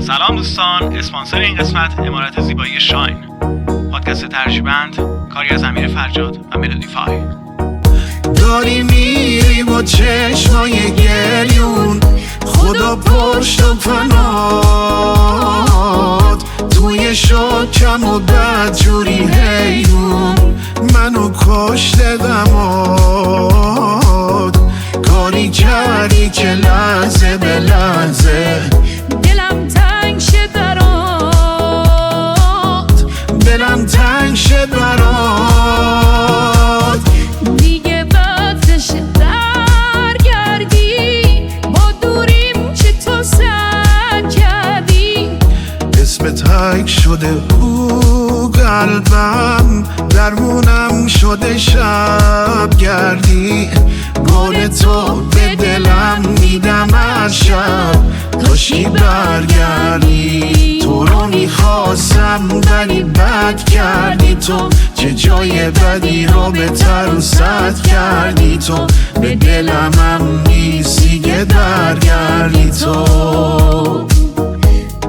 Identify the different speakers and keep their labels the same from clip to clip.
Speaker 1: سلام دوستان، اسپانسر این قسمت عمارت زیبایی شاین، پادکست ترجیبند، کاری از امیر فرجاد و ملودی فای.
Speaker 2: داری میری با چشمای گریون، خدا پشت و پناد توی شاکم و بد جوری حیرون منو کشته غماد. کاری کردی که لحظه به لحظه
Speaker 3: دلم تنگ شد برات،
Speaker 2: دلم تنگ شد برات.
Speaker 3: دیگه وقتش درگردی، با دوریم چه تو سر کردی.
Speaker 2: اسمت حک شده او قلبم، درمونم شده شب گردی. گل تو به دلم میدم از شب کاشکی برگردی. تو رو میخواستم ولی بد کردی تو، چه جای بدی رو بهتر و سد کردی تو. به دلم هم نیستی که برگردی تو.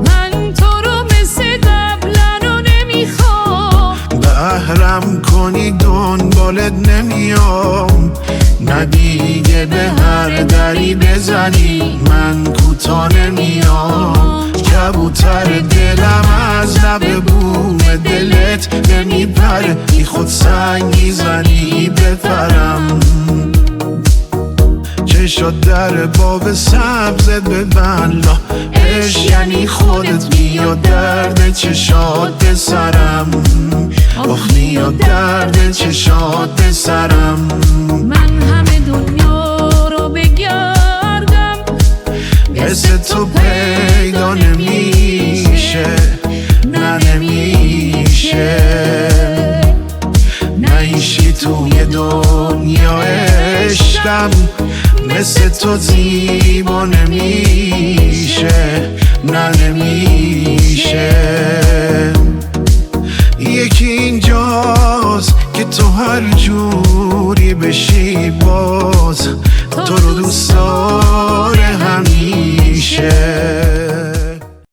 Speaker 3: من تو رو مثل قبلا نمیخوام،
Speaker 2: بهرم کنی دنبالت نمیام. نه دیگه به هر دری بزنی من کوتا نمیام. کبوتر دلم از لب بوم دلت نمیپره، بی خود سنگ میزنی بپرم. چشات در باب سبزت ببند، لا عشق یعنی خودت. میاد درد چشات به سرم، آخ میاد درد چشات به سرم.
Speaker 3: من همه دنیا رو بگردم،
Speaker 2: مثل تو پیدا نمیشه، نه نمیشه. نعیشی توی دنیا عشقم، مثل تو زیبا نمیشه، نه نمیشه. یکی اینجاست که تو هر جوری بشی باز تو رو دوست